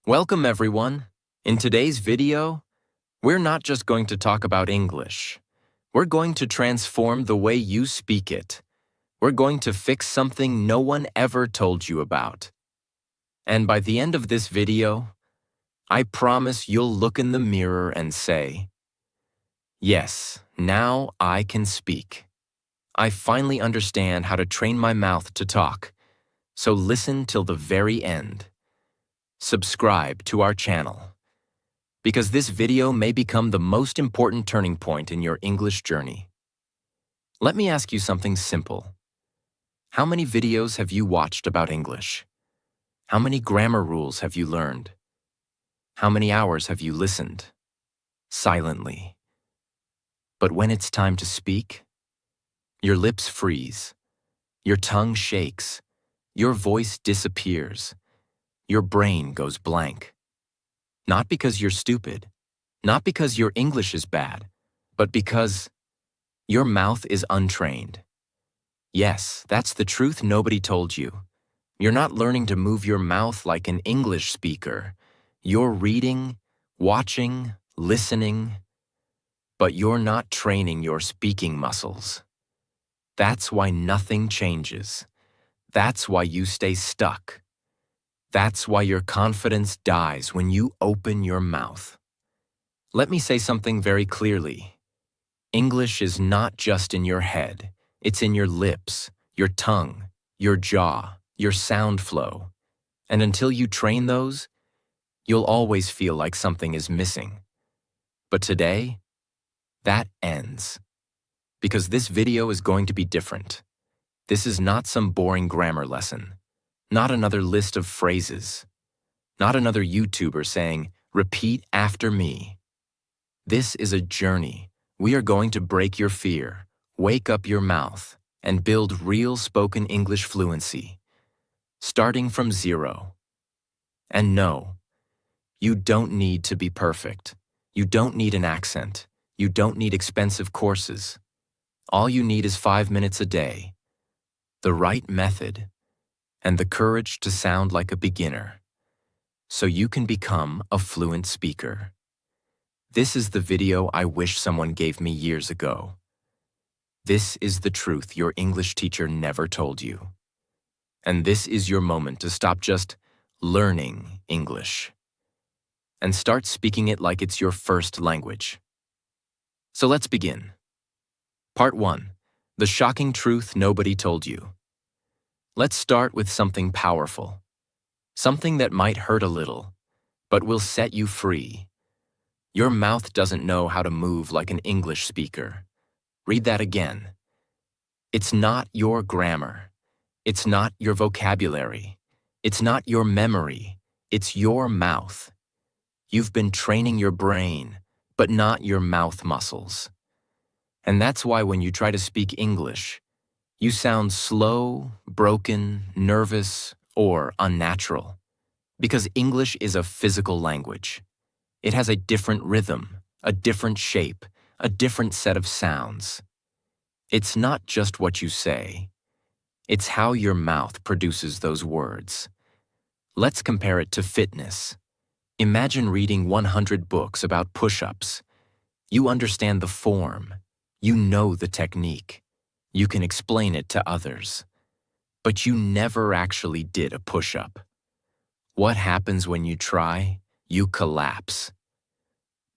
Welcome everyone. In today's video, we're not just going to talk about English. We're going to transform the way you speak it. We're going to fix something no one ever told you about. And by the end of this video, I promise you'll look in the mirror and say, "Yes, now I can speak. I finally understand how to train my mouth to talk." So listen till the very end. Subscribe to our channel, because this video may become the most important turning point in your English journey. Let me ask you something simple. How many videos have you watched about English? How many grammar rules have you learned? How many hours have you listened? Silently. But when it's time to speak, your lips freeze, your tongue shakes, your voice disappears. Your brain goes blank. Not because you're stupid, not because your English is bad, but because your mouth is untrained. Yes, that's the truth nobody told you. You're not learning to move your mouth like an English speaker. You're reading, watching, listening, but you're not training your speaking muscles. That's why nothing changes. That's why you stay stuck. That's why your confidence dies when you open your mouth. Let me say something very clearly. English is not just in your head. It's in your lips, your tongue, your jaw, your sound flow. And until you train those, you'll always feel like something is missing. But today, that ends. Because this video is going to be different. This is not some boring grammar lesson. Not another list of phrases. Not another YouTuber saying, "Repeat after me." This is a journey. We are going to break your fear, wake up your mouth, and build real spoken English fluency, starting from zero. And no, you don't need to be perfect. You don't need an accent. You don't need expensive courses. All you need is 5 minutes a day, the right method, and the courage to sound like a beginner, so you can become a fluent speaker. This is the video I wish someone gave me years ago. This is the truth your English teacher never told you. And this is your moment to stop just learning English and start speaking it like it's your first language. So let's begin. Part 1. The shocking truth nobody told you. Let's start with something powerful. Something that might hurt a little, but will set you free. Your mouth doesn't know how to move like an English speaker. Read that again. It's not your grammar. It's not your vocabulary. It's not your memory. It's your mouth. You've been training your brain, but not your mouth muscles. And that's why when you try to speak English, you sound slow, broken, nervous, or unnatural. Because English is a physical language. It has a different rhythm, a different shape, a different set of sounds. It's not just what you say. It's how your mouth produces those words. Let's compare it to fitness. Imagine reading 100 books about push-ups. You understand the form. You know the technique. You can explain it to others. But you never actually did a push-up. What happens when you try? You collapse.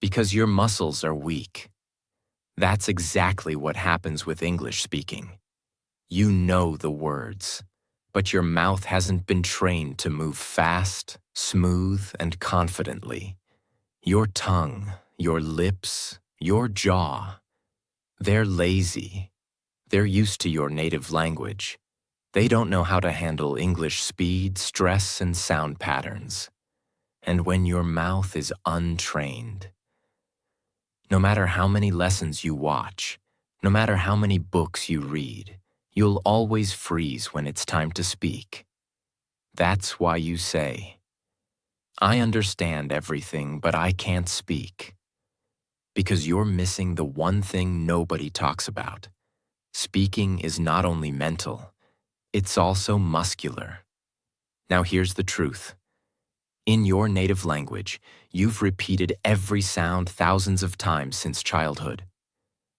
Because your muscles are weak. That's exactly what happens with English speaking. You know the words, but your mouth hasn't been trained to move fast, smooth, and confidently. Your tongue, your lips, your jaw, they're lazy. They're used to your native language. They don't know how to handle English speed, stress, and sound patterns. And when your mouth is untrained, no matter how many lessons you watch, no matter how many books you read, you'll always freeze when it's time to speak. That's why you say, "I understand everything, but I can't speak." Because you're missing the one thing nobody talks about. Speaking is not only mental, it's also muscular. Now here's the truth. In your native language, you've repeated every sound thousands of times since childhood.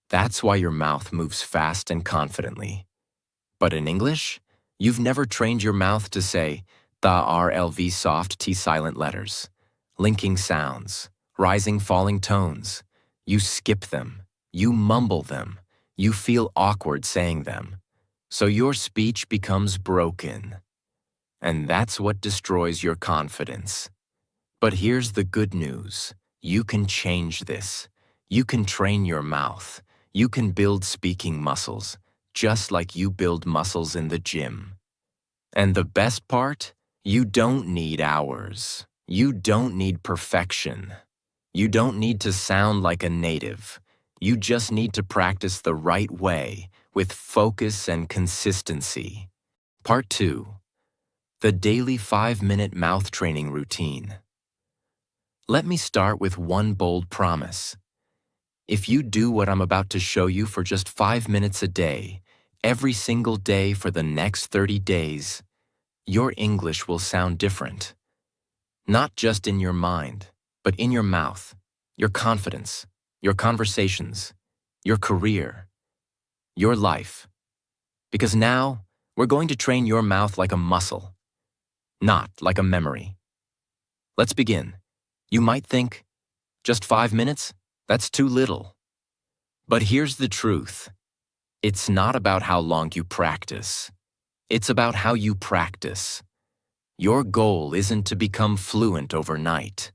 That's why your mouth moves fast and confidently. But in English, you've never trained your mouth to say the RLV soft T silent letters, linking sounds, rising falling tones. You skip them, you mumble them, you feel awkward saying them. So your speech becomes broken. And that's what destroys your confidence. But here's the good news. You can change this. You can train your mouth. You can build speaking muscles, just like you build muscles in the gym. And the best part? You don't need hours. You don't need perfection. You don't need to sound like a native. You just need to practice the right way, with focus and consistency. Part 2. The daily 5-minute mouth training routine. Let me start with one bold promise. If you do what I'm about to show you for just 5 minutes a day, every single day for the next 30 days, your English will sound different. Not just in your mind, but in your mouth, your confidence, your conversations, your career, your life. Because now, we're going to train your mouth like a muscle, not like a memory. Let's begin. You might think, just 5 minutes? That's too little. But here's the truth. It's not about how long you practice. It's about how you practice. Your goal isn't to become fluent overnight.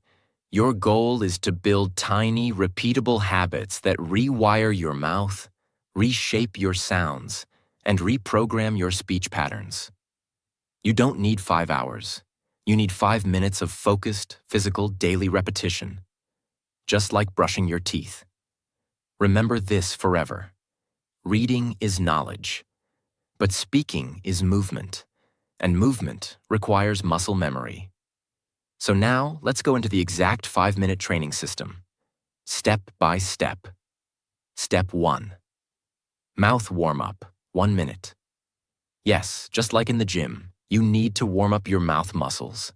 Your goal is to build tiny, repeatable habits that rewire your mouth, reshape your sounds, and reprogram your speech patterns. You don't need 5 hours. You need 5 minutes of focused, physical, daily repetition. Just like brushing your teeth. Remember this forever. Reading is knowledge, but speaking is movement, and movement requires muscle memory. So now, let's go into the exact 5-minute training system, step by step. Step 1. Mouth warm-up, 1 minute. Yes, just like in the gym, you need to warm up your mouth muscles.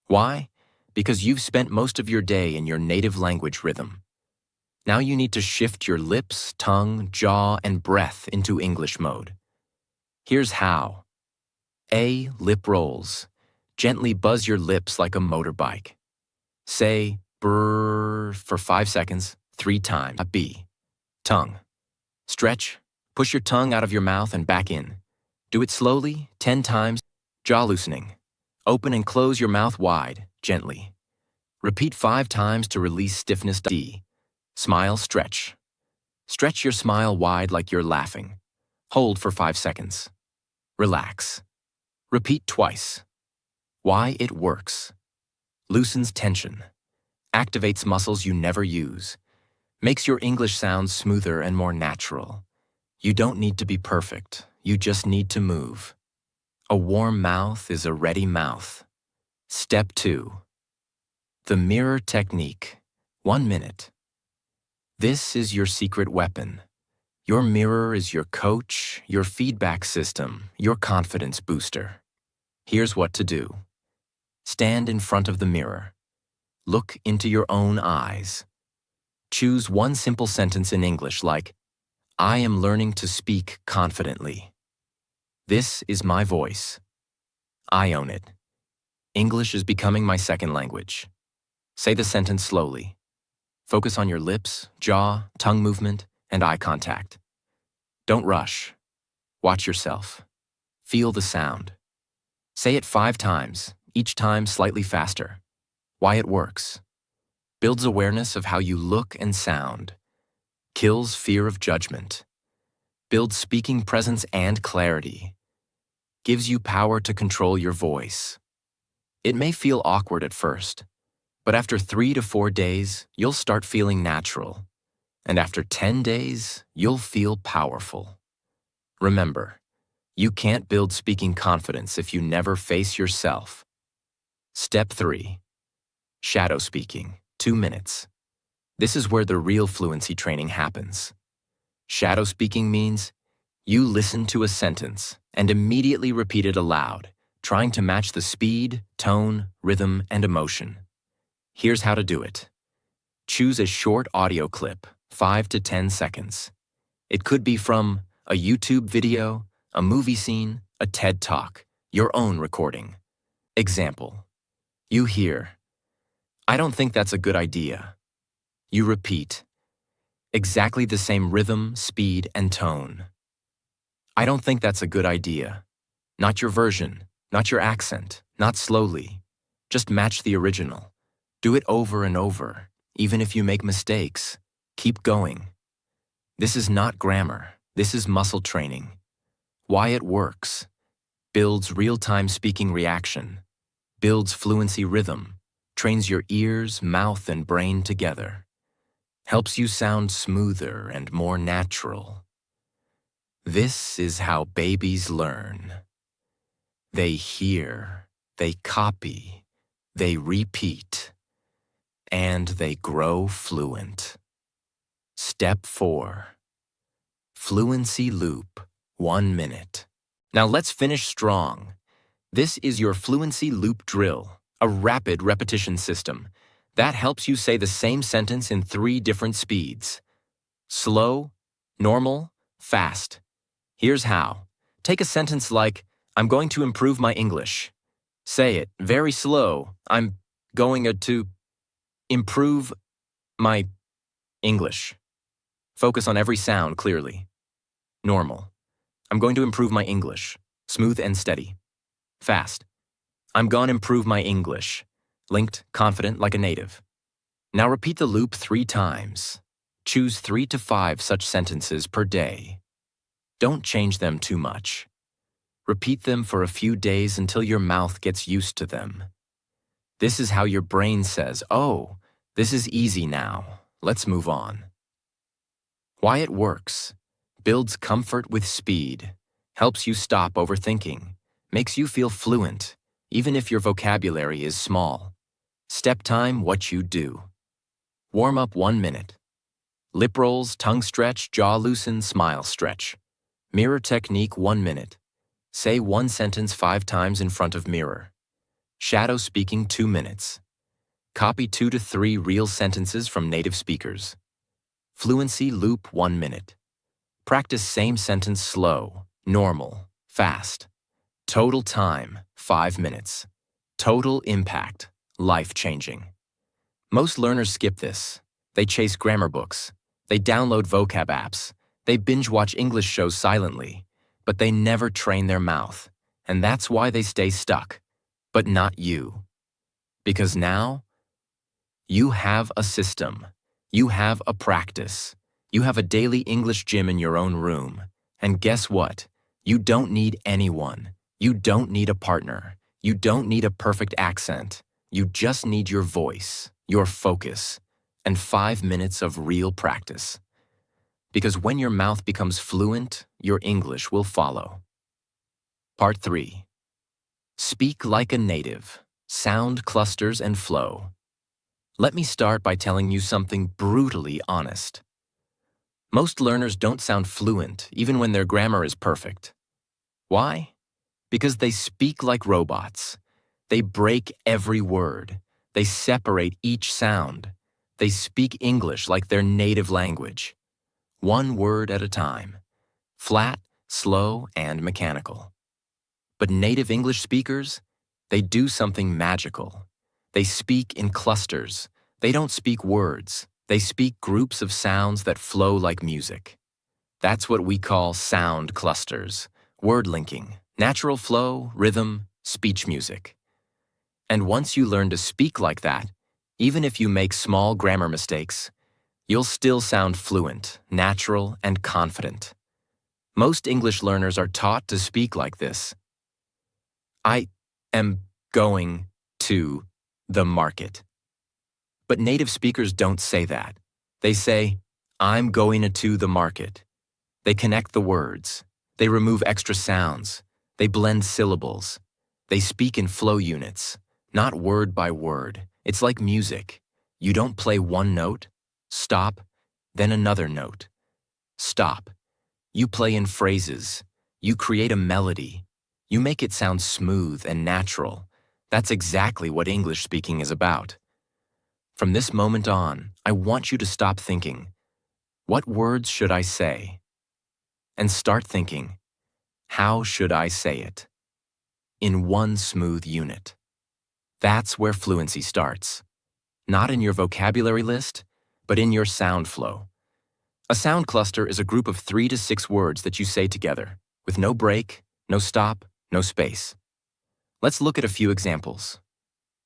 Why? Because you've spent most of your day in your native language rhythm. Now you need to shift your lips, tongue, jaw, and breath into English mode. Here's how. A. Lip rolls. Gently buzz your lips like a motorbike. Say brrr for 5 seconds, 3 times. B. Tongue. Stretch. Push your tongue out of your mouth and back in. Do it slowly, 10 times. Jaw loosening. Open and close your mouth wide, gently. Repeat 5 times to release stiffness. D. Smile, stretch. Stretch your smile wide like you're laughing. Hold for 5 seconds. Relax. Repeat twice. Why it works. Loosens tension. Activates muscles you never use. Makes your English sound smoother and more natural. You don't need to be perfect. You just need to move. A warm mouth is a ready mouth. Step 2. The mirror technique. 1 minute. This is your secret weapon. Your mirror is your coach, your feedback system, your confidence booster. Here's what to do. Stand in front of the mirror. Look into your own eyes. Choose one simple sentence in English like, I am learning to speak confidently. This is my voice. I own it. English is becoming my second language. Say the sentence slowly. Focus on your lips, jaw, tongue movement, and eye contact. Don't rush. Watch yourself. Feel the sound. Say it 5 times, each time slightly faster. Why it works. Builds awareness of how you look and sound. Kills fear of judgment. Builds speaking presence and clarity. Gives you power to control your voice. It may feel awkward at first, but after 3 to 4 days, you'll start feeling natural. And after 10 days, you'll feel powerful. Remember, you can't build speaking confidence if you never face yourself. Step 3. Shadow speaking, 2 minutes. This is where the real fluency training happens. Shadow speaking means you listen to a sentence and immediately repeat it aloud, trying to match the speed, tone, rhythm, and emotion. Here's how to do it. Choose a short audio clip, 5 to 10 seconds. It could be from a YouTube video, a movie scene, a TED Talk, your own recording. Example. You hear, "I don't think that's a good idea." You repeat, exactly the same rhythm, speed, and tone. "I don't think that's a good idea." Not your version, not your accent, not slowly. Just match the original. Do it over and over, even if you make mistakes. Keep going. This is not grammar. This is muscle training. Why it works. Builds real-time speaking reaction. Builds fluency rhythm. Trains your ears, mouth, and brain together. Helps you sound smoother and more natural. This is how babies learn. They hear, they copy, they repeat, and they grow fluent. Step 4. Fluency loop, 1 minute. Now let's finish strong. This is your fluency loop drill, a rapid repetition system that helps you say the same sentence in 3 different speeds. Slow, normal, fast. Here's how. Take a sentence like, "I'm going to improve my English." Say it very slow. "I'm going to improve my English." Focus on every sound clearly. Normal. "I'm going to improve my English." Smooth and steady. Fast. "I'm gonna improve my English." Linked, confident like a native. Now repeat the loop 3 times. Choose 3 to 5 such sentences per day. Don't change them too much. Repeat them for a few days until your mouth gets used to them. This is how your brain says, "Oh, this is easy now. Let's move on." Why it works. Builds comfort with speed. Helps you stop overthinking. Makes you feel fluent, even if your vocabulary is small. Step time, what you do. Warm up 1 minute. Lip rolls, tongue stretch, jaw loosen, smile stretch. Mirror technique 1 minute. Say 1 sentence 5 times in front of mirror. Shadow speaking 2 minutes. Copy 2 to 3 real sentences from native speakers. Fluency loop 1 minute. Practice same sentence slow, normal, fast. Total time 5 minutes. Total impact, life-changing. Most learners skip this. They chase grammar books. They download vocab apps. They binge-watch English shows silently. But they never train their mouth, and that's why they stay stuck. But not you. Because now, you have a system. You have a practice. You have a daily English gym in your own room. And guess what? You don't need anyone. You don't need a partner. You don't need a perfect accent. You just need your voice, your focus, and 5 minutes of real practice. Because when your mouth becomes fluent, your English will follow. Part 3. Speak like a native. Sound clusters and flow. Let me start by telling you something brutally honest. Most learners don't sound fluent even when their grammar is perfect. Why? Because they speak like robots. They break every word. They separate each sound. They speak English like their native language. 1 word at a time. Flat, slow, and mechanical. But native English speakers, they do something magical. They speak in clusters. They don't speak words. They speak groups of sounds that flow like music. That's what we call sound clusters, word linking, natural flow, rhythm, speech music. And once you learn to speak like that, even if you make small grammar mistakes, you'll still sound fluent, natural, and confident. Most English learners are taught to speak like this. "I am going to the market." But native speakers don't say that. They say, "I'm going to the market." They connect the words. They remove extra sounds. They blend syllables. They speak in flow units, not word by word. It's like music. You don't play 1 note, stop, then another note. Stop. You play in phrases. You create a melody. You make it sound smooth and natural. That's exactly what English speaking is about. From this moment on, I want you to stop thinking, what words should I say? And start thinking, how should I say it? In one smooth unit. That's where fluency starts. Not in your vocabulary list, but in your sound flow. A sound cluster is a group of 3 to 6 words that you say together, with no break, no stop, no space. Let's look at a few examples.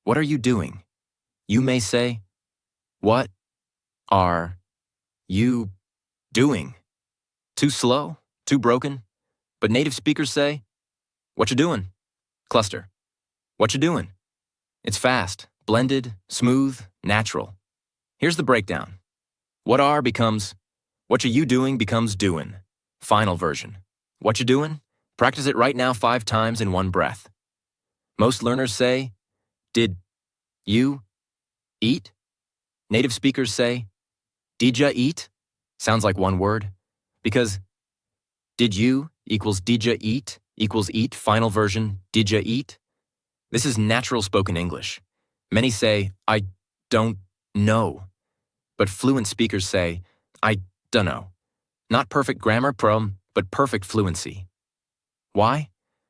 What are you doing? You may say, what are you doing? Too slow? Too broken? But native speakers say, what you doing? Cluster. What you doing? It's fast, blended, smooth, natural. Here's the breakdown. What are becomes, what you doing becomes doing. Final version. What you doing? Practice it right now 5 times in one breath. Most learners say, did you eat? Native speakers say, did ya eat? Sounds like one word. Because did you equals did ya eat equals eat, final version, did ya eat? This is natural spoken English. Many say, I don't know. But fluent speakers say, I dunno. Not perfect grammar, but perfect fluency. Why?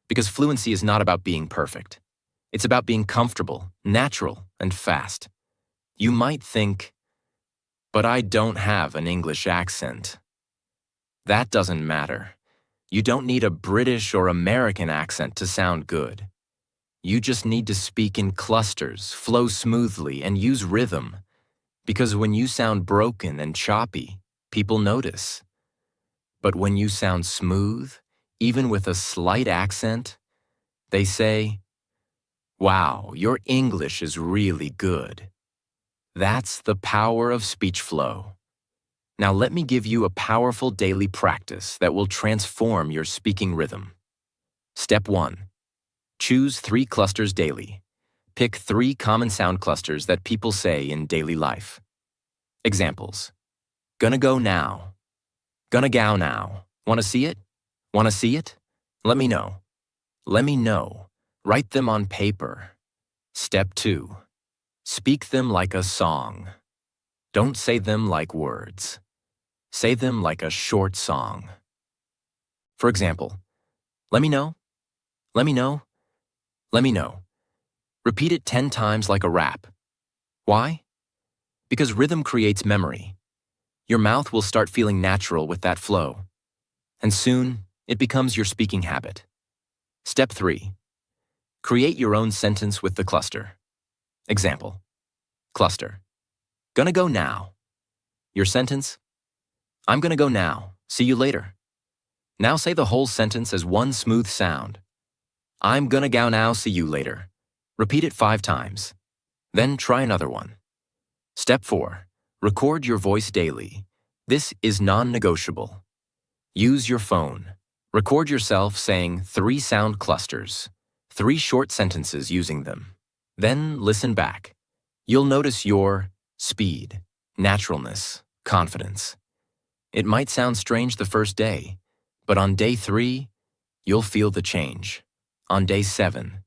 Because fluency is not about being perfect. It's about being comfortable, natural, and fast. You might think, but I don't have an English accent. That doesn't matter. You don't need a British or American accent to sound good. You just need to speak in clusters, flow smoothly, and use rhythm. Because when you sound broken and choppy, people notice. But when you sound smooth, even with a slight accent, they say, wow, your English is really good. That's the power of speech flow. Now let me give you a powerful daily practice that will transform your speaking rhythm. Step 1. Choose 3 clusters daily. Pick 3 common sound clusters that people say in daily life. Examples. Gonna go now. Gonna go now. Wanna see it? Wanna see it? Let me know. Let me know. Write them on paper. Step 2. Speak them like a song. Don't say them like words. Say them like a short song. For example, let me know. Let me know. Let me know. Repeat it 10 times like a rap. Why? Because rhythm creates memory. Your mouth will start feeling natural with that flow. And soon, it becomes your speaking habit. Step 3. Create your own sentence with the cluster. Example. Cluster. Gonna go now. Your sentence. I'm gonna go now. See you later. Now say the whole sentence as one smooth sound. I'm gonna go now. See you later. Repeat it 5 times. Then try another one. Step 4. Record your voice daily. This is non-negotiable. Use your phone. Record yourself saying 3 sound clusters, 3 short sentences using them. Then listen back. You'll notice your speed, naturalness, confidence. It might sound strange the first day, but on day 3, you'll feel the change. On day 7,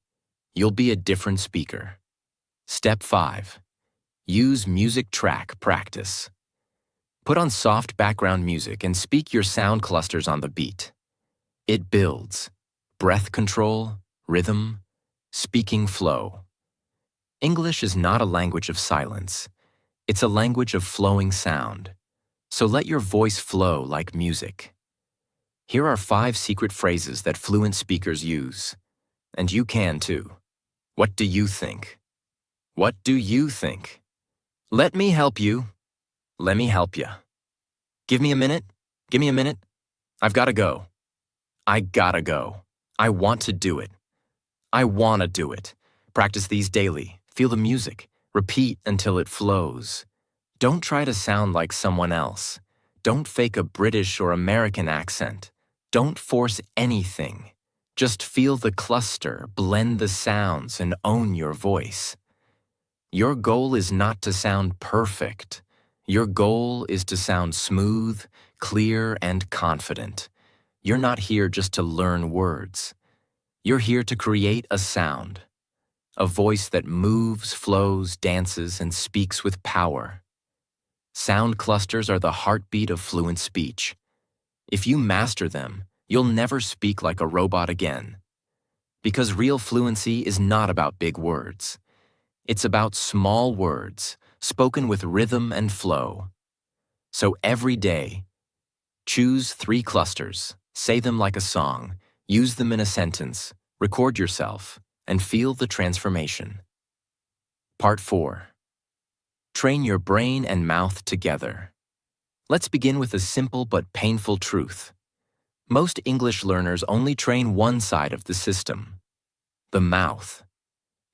you'll be a different speaker. Step 5. Use music track practice. Put on soft background music and speak your sound clusters on the beat. It builds breath control, rhythm, speaking flow. English is not a language of silence. It's a language of flowing sound. So let your voice flow like music. Here are 5 secret phrases that fluent speakers use. And you can too. What do you think? What do you think? Let me help you. Let me help you. Give me a minute. Give me a minute. I've gotta go. I gotta go. I want to do it. I wanna do it. Practice these daily. Feel the music. Repeat until it flows. Don't try to sound like someone else. Don't fake a British or American accent. Don't force anything. Just feel the cluster, blend the sounds, and own your voice. Your goal is not to sound perfect. Your goal is to sound smooth, clear, and confident. You're not here just to learn words. You're here to create a sound, a voice that moves, flows, dances, and speaks with power. Sound clusters are the heartbeat of fluent speech. If you master them, you'll never speak like a robot again. Because real fluency is not about big words. It's about small words, spoken with rhythm and flow. So every day, choose 3 clusters, say them like a song, use them in a sentence, record yourself, and feel the transformation. Part 4. Train your brain and mouth together. Let's begin with a simple but painful truth. Most English learners only train one side of the system, the mouth.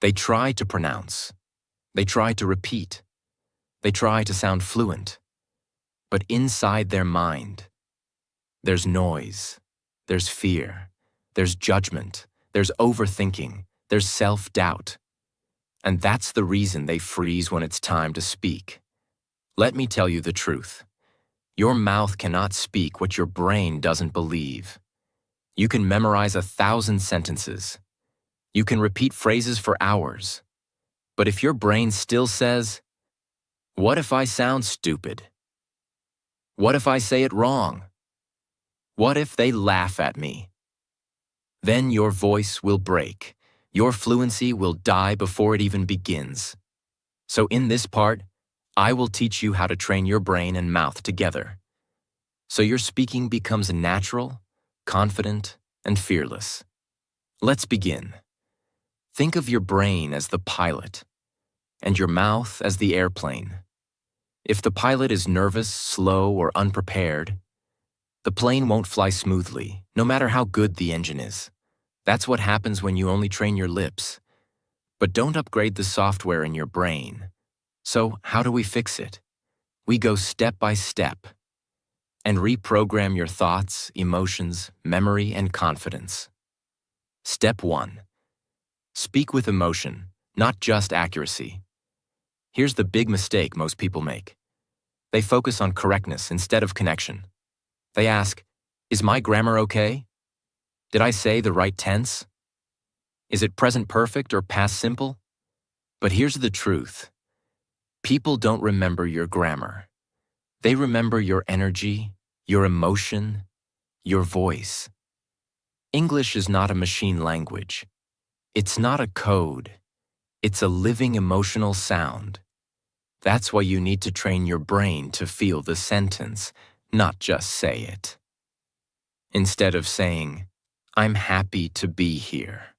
They try to pronounce. They try to repeat. They try to sound fluent. But inside their mind, there's noise, there's fear, there's judgment, there's overthinking, there's self-doubt. And that's the reason they freeze when it's time to speak. Let me tell you the truth. Your mouth cannot speak what your brain doesn't believe. You can memorize 1,000 sentences. You can repeat phrases for hours. But if your brain still says, "What if I sound stupid? What if I say it wrong? What if they laugh at me?" Then your voice will break. Your fluency will die before it even begins. So in this part, I will teach you how to train your brain and mouth together, so your speaking becomes natural, confident, and fearless. Let's begin. Think of your brain as the pilot, and your mouth as the airplane. If the pilot is nervous, slow, or unprepared, the plane won't fly smoothly, no matter how good the engine is. That's what happens when you only train your lips. But don't upgrade the software in your brain. So how do we fix it? We go step by step and reprogram your thoughts, emotions, memory, and confidence. Step 1. Speak with emotion, not just accuracy. Here's the big mistake most people make. They focus on correctness instead of connection. They ask, "Is my grammar okay? Did I say the right tense? Is it present perfect or past simple?" But here's the truth. People don't remember your grammar. They remember your energy, your emotion, your voice. English is not a machine language. It's not a code. It's a living emotional sound. That's why you need to train your brain to feel the sentence, not just say it. Instead of saying, "I'm happy to be here,"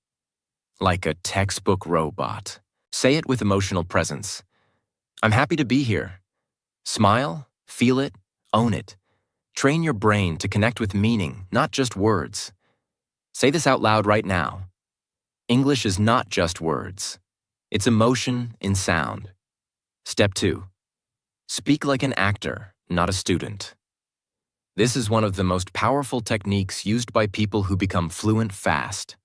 like a textbook robot, say it with emotional presence. "I'm happy to be here." Smile, feel it, own it. Train your brain to connect with meaning, not just words. Say this out loud right now. English is not just words. It's emotion in sound. Step 2. Speak like an actor, not a student. This is one of the most powerful techniques used by people who become fluent fast.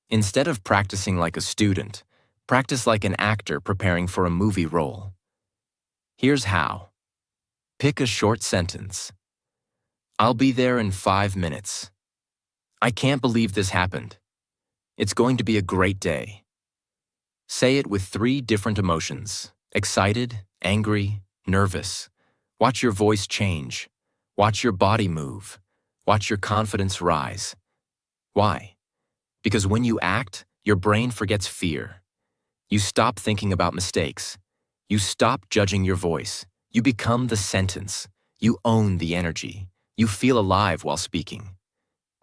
Instead of practicing like a student, practice like an actor preparing for a movie role. Here's how. Pick a short sentence. "I'll be there in 5 minutes. I can't believe this happened. It's going to be a great day." Say it with 3 different emotions: excited, angry, nervous. Watch your voice change. Watch your body move. Watch your confidence rise. Why? Because when you act, your brain forgets fear. You stop thinking about mistakes. You stop judging your voice. You become the sentence. You own the energy. You feel alive while speaking.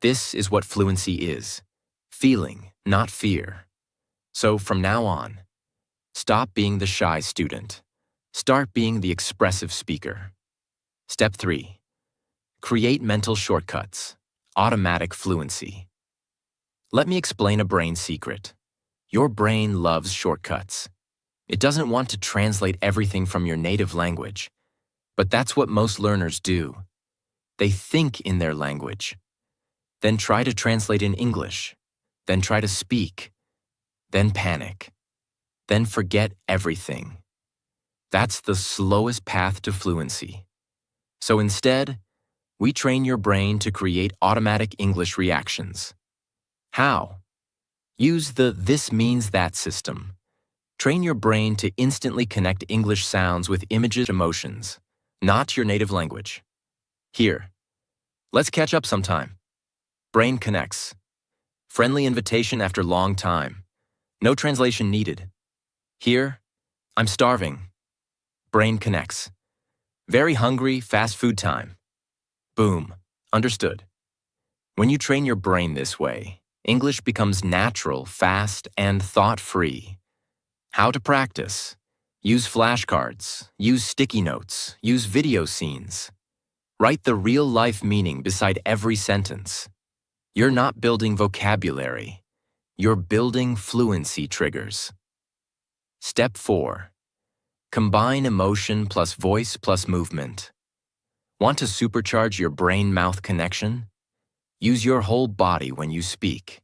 This is what fluency is. Feeling, not fear. So from now on, stop being the shy student. Start being the expressive speaker. Step 3. Create mental shortcuts. Automatic fluency. Let me explain a brain secret. Your brain loves shortcuts. It doesn't want to translate everything from your native language. But that's what most learners do. They think in their language, then try to translate in English, then try to speak, then panic, then forget everything. That's the slowest path to fluency. So instead, we train your brain to create automatic English reactions. How? Use the "this means that" system. Train your brain to instantly connect English sounds with images, emotions, not your native language. Here, let's catch up sometime. Brain connects. Friendly invitation after long time. No translation needed. Here, I'm starving. Brain connects. Very hungry, fast food time. Boom. Understood. When you train your brain this way, English becomes natural, fast, and thought-free. How to practice? Use flashcards, use sticky notes, use video scenes. Write the real-life meaning beside every sentence. You're not building vocabulary. You're building fluency triggers. Step 4. Combine emotion plus voice plus movement. Want to supercharge your brain-mouth connection? Use your whole body when you speak.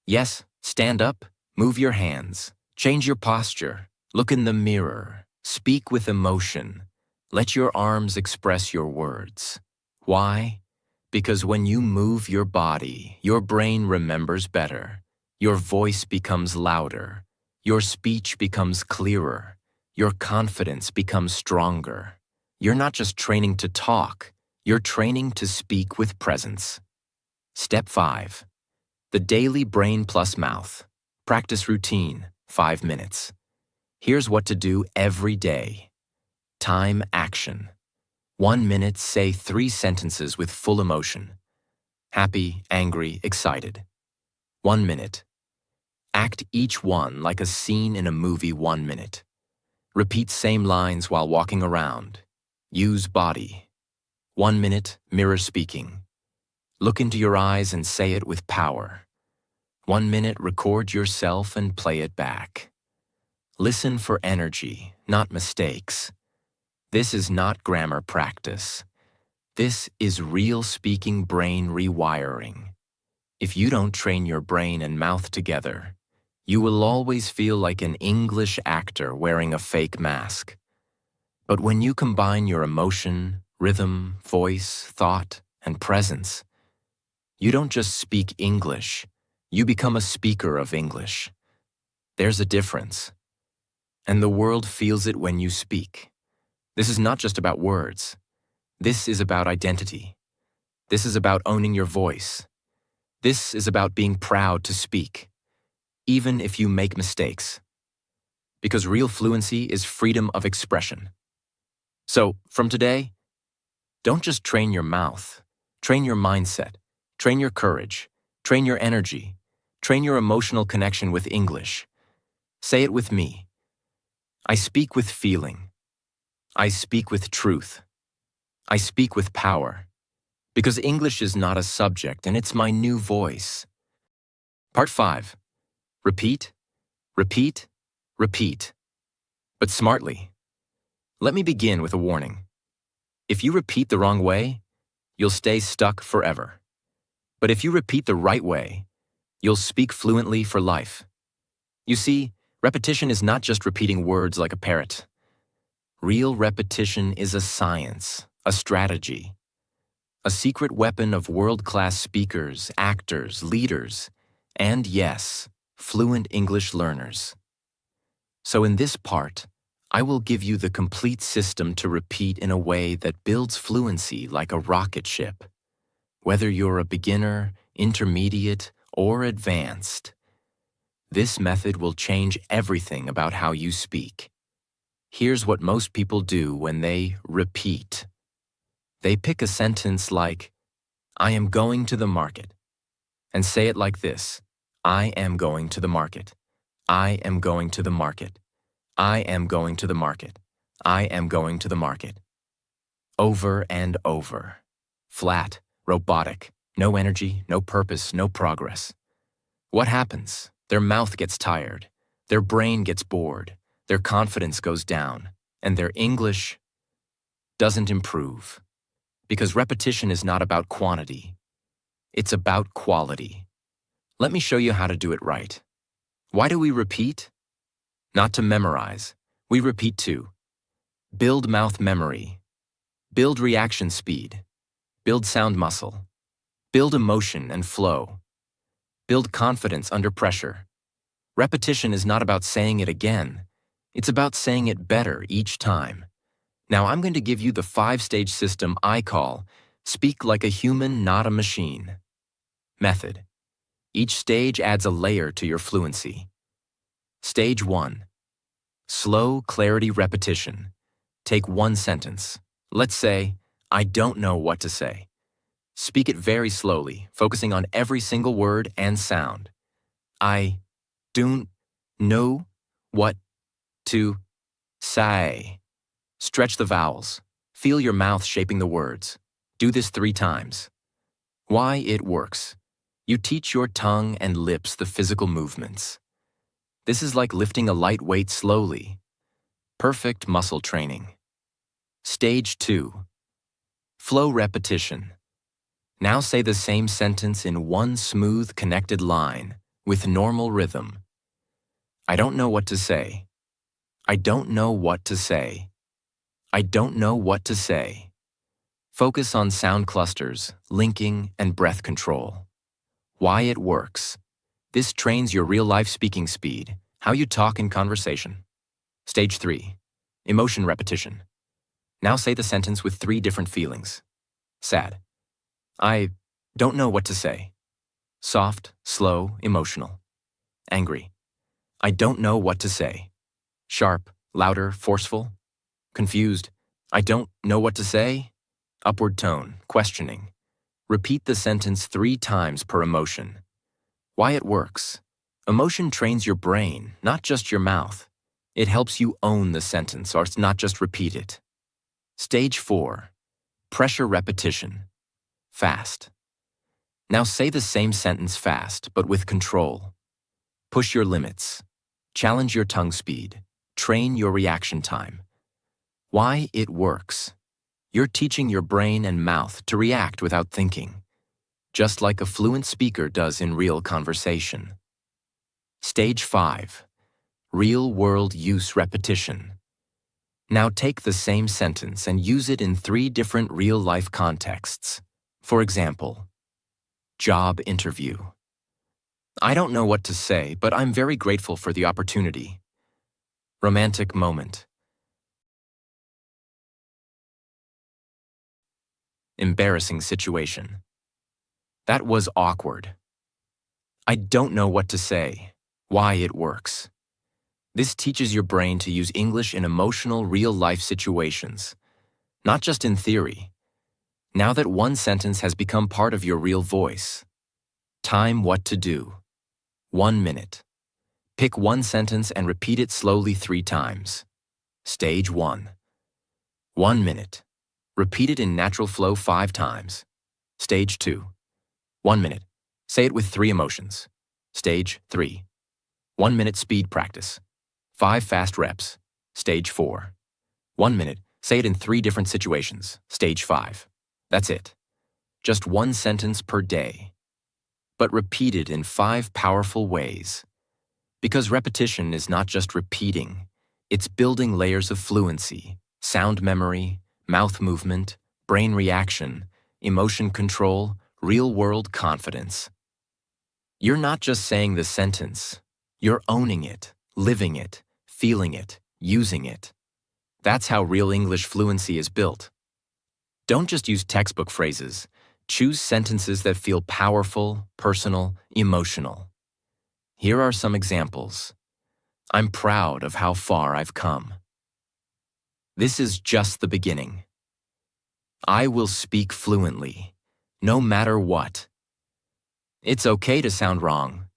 Yes, stand up, move your hands, change your posture, look in the mirror, speak with emotion. Let your arms express your words. Why? Because when you move your body, your brain remembers better. Your voice becomes louder. Your speech becomes clearer. Your confidence becomes stronger. You're not just training to talk, you're training to speak with presence. Step 5. The daily brain plus mouth. Practice routine, 5 minutes. Here's what to do every day. Time action. 1 minute, say 3 sentences with full emotion. Happy, angry, excited. 1 minute. Act each one like a scene in a movie. 1 minute. Repeat same lines while walking around. Use body. 1 minute, mirror speaking. Look into your eyes and say it with power. 1 minute, record yourself and play it back. Listen for energy, not mistakes. This is not grammar practice. This is real speaking brain rewiring. If you don't train your brain and mouth together, you will always feel like an English actor wearing a fake mask. But when you combine your emotion, rhythm, voice, thought, and presence, you don't just speak English, you become a speaker of English. There's a difference. And the world feels it when you speak. This is not just about words. This is about identity. This is about owning your voice. This is about being proud to speak, even if you make mistakes. Because real fluency is freedom of expression. So, from today, don't just train your mouth, train your mindset. Train your courage, train your energy, train your emotional connection with English. Say it with me. I speak with feeling. I speak with truth. I speak with power. Because English is not a subject and it's my new voice. Part 5. Repeat, repeat, repeat. But smartly. Let me begin with a warning. If you repeat the wrong way, you'll stay stuck forever. But if you repeat the right way, you'll speak fluently for life. You see, repetition is not just repeating words like a parrot. Real repetition is a science, a strategy, a secret weapon of world-class speakers, actors, leaders, and yes, fluent English learners. So in this part, I will give you the complete system to repeat in a way that builds fluency like a rocket ship. Whether you're a beginner, intermediate, or advanced, this method will change everything about how you speak. Here's what most people do when they repeat. They pick a sentence like, I am going to the market, and say it like this, I am going to the market. I am going to the market. I am going to the market. I am going to the market. Over and over. Flat. Robotic, no energy, no purpose, no progress. What happens? Their mouth gets tired, their brain gets bored, their confidence goes down, and their English doesn't improve. Because repetition is not about quantity, it's about quality. Let me show you how to do it right. Why do we repeat? Not to memorize. We repeat to build mouth memory, build reaction speed, build sound muscle, build emotion and flow. Build confidence under pressure. Repetition is not about saying it again. It's about saying it better each time. Now I'm going to give you the 5-stage system I call Speak Like a Human, Not a Machine. Method. Each stage adds a layer to your fluency. Stage 1. Slow clarity repetition. Take one sentence. Let's say, I don't know what to say. Speak it very slowly, focusing on every single word and sound. I don't know what to say. Stretch the vowels. Feel your mouth shaping the words. Do this 3 times. Why it works. You teach your tongue and lips the physical movements. This is like lifting a light weight slowly. Perfect muscle training. Stage 2. Flow repetition. Now say the same sentence in one smooth, connected line with normal rhythm. I don't know what to say. I don't know what to say. I don't know what to say. Focus on sound clusters, linking, and breath control. Why it works. This trains your real-life speaking speed, how you talk in conversation. Stage 3. Emotion repetition. Now say the sentence with 3 different feelings. Sad. I don't know what to say. Soft, slow, emotional. Angry. I don't know what to say. Sharp, louder, forceful. Confused. I don't know what to say. Upward tone, questioning. Repeat the sentence 3 times per emotion. Why it works. Emotion trains your brain, not just your mouth. It helps you own the sentence or not just repeat it. Stage 4. Pressure repetition. Fast. Now say the same sentence fast, but with control. Push your limits. Challenge your tongue speed. Train your reaction time. Why it works. You're teaching your brain and mouth to react without thinking, just like a fluent speaker does in real conversation. Stage 5. Real-world use repetition. Now take the same sentence and use it in 3 different real-life contexts. For example, job interview. I don't know what to say, but I'm very grateful for the opportunity. Romantic moment. Embarrassing situation. That was awkward. I don't know what to say. Why it works. This teaches your brain to use English in emotional, real-life situations, not just in theory. Now that one sentence has become part of your real voice. Time what to do. 1 minute. Pick one sentence and repeat it slowly 3 times. Stage 1. 1 minute. Repeat it in natural flow 5 times. Stage 2. 1 minute. Say it with 3 emotions. Stage 3. 1 minute speed practice. 5 fast reps. Stage 4. 1 minute. Say it in 3 different situations. Stage 5. That's it. Just 1 sentence per day. But repeated in 5 powerful ways. Because repetition is not just repeating, it's building layers of fluency, sound memory, mouth movement, brain reaction, emotion control, real-world confidence. You're not just saying the sentence, you're owning it, living it, feeling it, using it. That's how real English fluency is built. Don't just use textbook phrases. Choose sentences that feel powerful, personal, emotional. Here are some examples. I'm proud of how far I've come. This is just the beginning. I will speak fluently, no matter what. It's okay to sound wrong.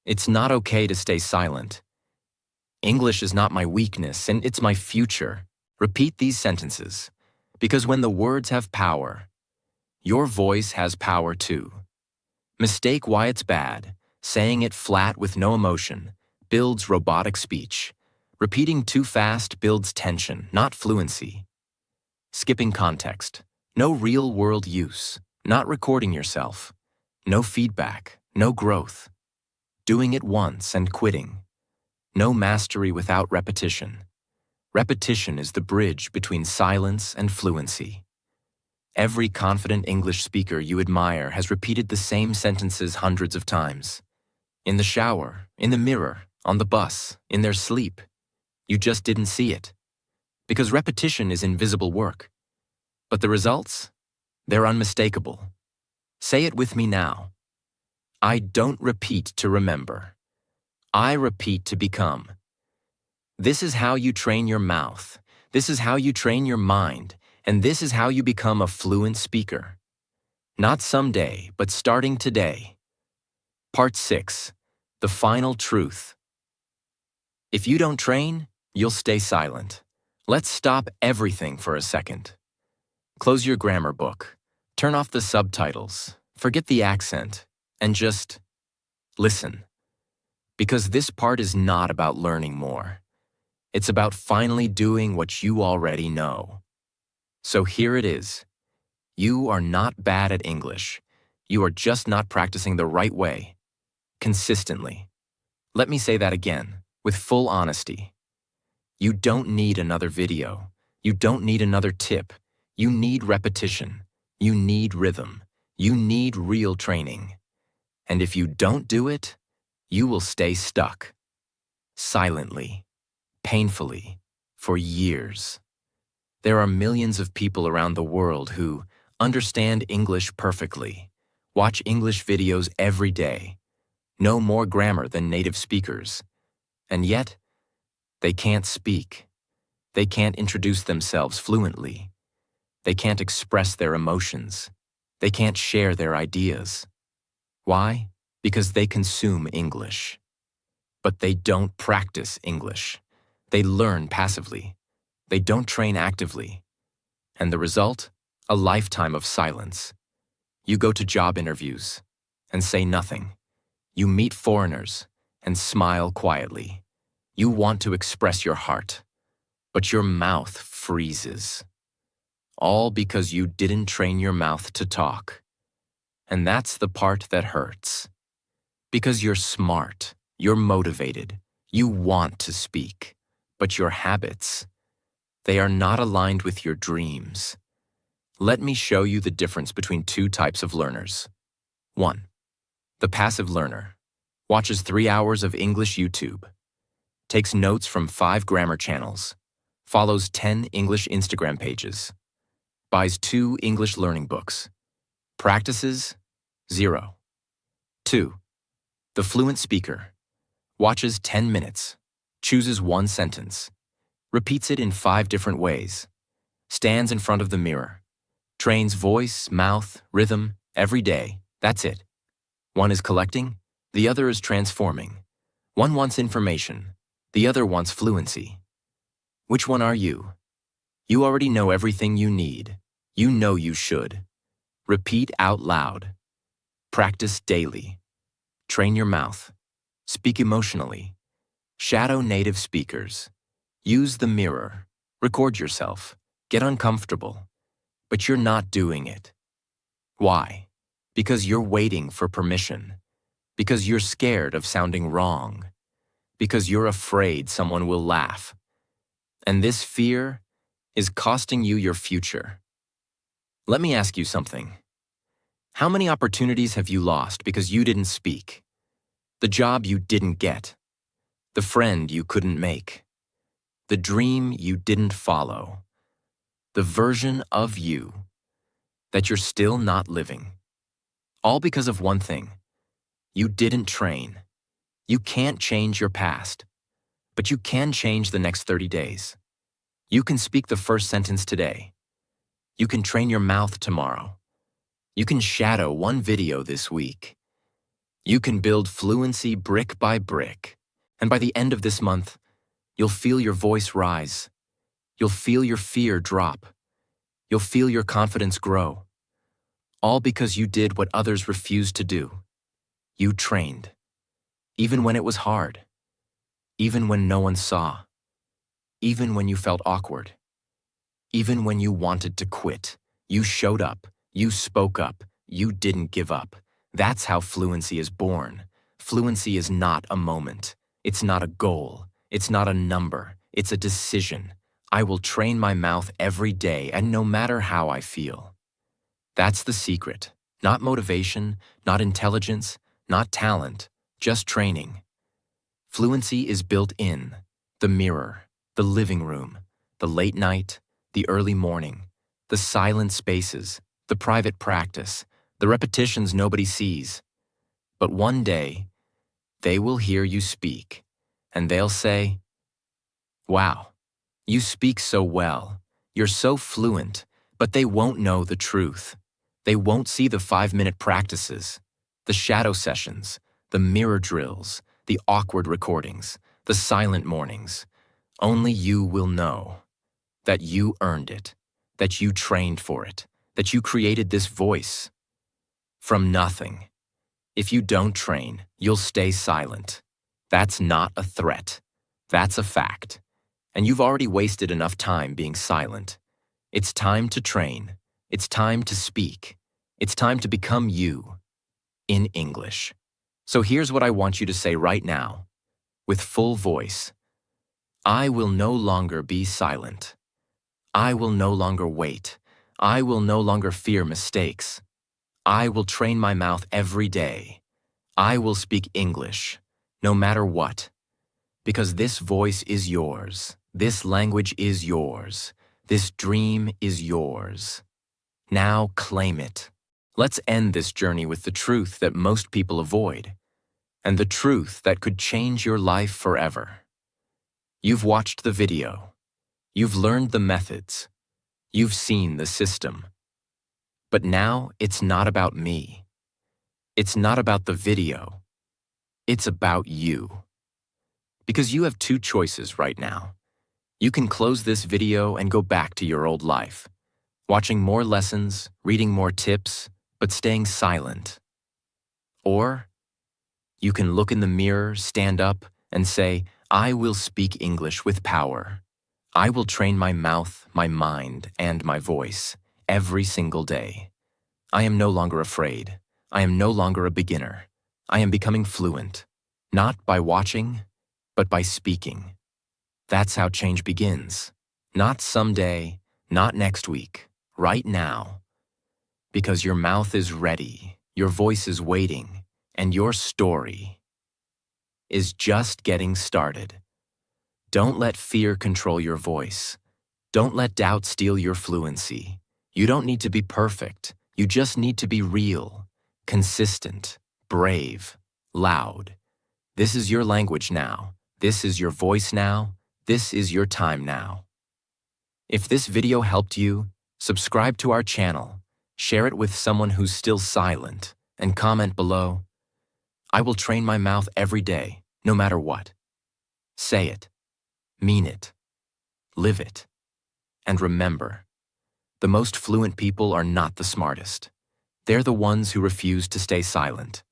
It's not okay to stay silent. English is not my weakness, and it's my future. Repeat these sentences, because when the words have power, your voice has power too. Mistake why it's bad. Saying it flat with no emotion builds robotic speech. Repeating too fast builds tension, not fluency. Skipping context. No real-world use. Not recording yourself. No feedback. No growth. Doing it once and quitting. No mastery without repetition. Repetition is the bridge between silence and fluency. Every confident English speaker you admire has repeated the same sentences hundreds of times. In the shower, in the mirror, on the bus, in their sleep. You just didn't see it. Because repetition is invisible work. But the results? They're unmistakable. Say it with me now. I don't repeat to remember. I repeat to become. This is how you train your mouth. This is how you train your mind. And this is how you become a fluent speaker. Not someday, but starting today. Part 6. The final truth. If you don't train, you'll stay silent. Let's stop everything for a second. Close your grammar book. Turn off the subtitles. Forget the accent. And just listen. Because this part is not about learning more. It's about finally doing what you already know. So here it is. You are not bad at English. You are just not practicing the right way, consistently. Let me say that again, with full honesty. You don't need another video. You don't need another tip. You need repetition. You need rhythm. You need real training. And if you don't do it, you will stay stuck. Silently, painfully, for years. There are millions of people around the world who understand English perfectly, watch English videos every day, know more grammar than native speakers, and yet, they can't speak. They can't introduce themselves fluently. They can't express their emotions. They can't share their ideas. Why? Because they consume English. But they don't practice English. They learn passively. They don't train actively. And the result? A lifetime of silence. You go to job interviews and say nothing. You meet foreigners and smile quietly. You want to express your heart, but your mouth freezes. All because you didn't train your mouth to talk. And that's the part that hurts. Because you're smart, you're motivated, you want to speak, but your habits, they are not aligned with your dreams. Let me show you the difference between two types of learners. 1. The passive learner watches 3 hours of English YouTube, takes notes from 5 grammar channels, follows 10 English Instagram pages, buys 2 English learning books, practices 0. 2. The fluent speaker watches 10 minutes, chooses 1 sentence, repeats it in 5 different ways, stands in front of the mirror, trains voice, mouth, rhythm every day. That's it. One is collecting, the other is transforming. One wants information, the other wants fluency. Which one are you? You already know everything you need. You know you should. Repeat out loud. Practice daily. Train your mouth. Speak emotionally. Shadow native speakers. Use the mirror. Record yourself. Get uncomfortable. But you're not doing it. Why? Because you're waiting for permission. Because you're scared of sounding wrong. Because you're afraid someone will laugh. And this fear is costing you your future. Let me ask you something. How many opportunities have you lost because you didn't speak? The job you didn't get. The friend you couldn't make. The dream you didn't follow. The version of you that you're still not living. All because of one thing. You didn't train. You can't change your past, but you can change the next 30 days. You can speak the first sentence today. You can train your mouth tomorrow. You can shadow 1 video this week. You can build fluency brick by brick. And by the end of this month, you'll feel your voice rise. You'll feel your fear drop. You'll feel your confidence grow. All because you did what others refused to do. You trained. Even when it was hard. Even when no one saw. Even when you felt awkward. Even when you wanted to quit. You showed up. You spoke up. You didn't give up. That's how fluency is born. Fluency is not a moment. It's not a goal. It's not a number. It's a decision. I will train my mouth every day and no matter how I feel. That's the secret. Not motivation, not intelligence, not talent, just training. Fluency is built in the mirror, the living room, the late night, the early morning, the silent spaces, the private practice, the repetitions nobody sees. But one day, they will hear you speak, and they'll say, "Wow, you speak so well. You're so fluent," but they won't know the truth. They won't see the 5-minute practices, the shadow sessions, the mirror drills, the awkward recordings, the silent mornings. Only you will know that you earned it, that you trained for it, that you created this voice from nothing. If you don't train, you'll stay silent. That's not a threat. That's a fact. And you've already wasted enough time being silent. It's time to train. It's time to speak. It's time to become you in English. So here's what I want you to say right now, with full voice. I will no longer be silent. I will no longer wait. I will no longer fear mistakes. I will train my mouth every day. I will speak English, no matter what. Because this voice is yours. This language is yours. This dream is yours. Now claim it. Let's end this journey with the truth that most people avoid, and the truth that could change your life forever. You've watched the video. You've learned the methods. You've seen the system. But now it's not about me. It's not about the video. It's about you. Because you have two choices right now. You can close this video and go back to your old life, watching more lessons, reading more tips, but staying silent. Or you can look in the mirror, stand up, and say, I will speak English with power. I will train my mouth, my mind, and my voice every single day. I am no longer afraid. I am no longer a beginner. I am becoming fluent, not by watching, but by speaking. That's how change begins. Not someday, not next week, right now. Because your mouth is ready, your voice is waiting, and your story is just getting started. Don't let fear control your voice. Don't let doubt steal your fluency. You don't need to be perfect. You just need to be real, consistent, brave, loud. This is your language now. This is your voice now. This is your time now. If this video helped you, subscribe to our channel, share it with someone who's still silent, and comment below. I will train my mouth every day, no matter what. Say it. Mean it. Live it. And remember, the most fluent people are not the smartest. They're the ones who refuse to stay silent.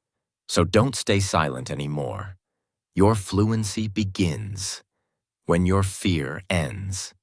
So don't stay silent anymore. Your fluency begins when your fear ends.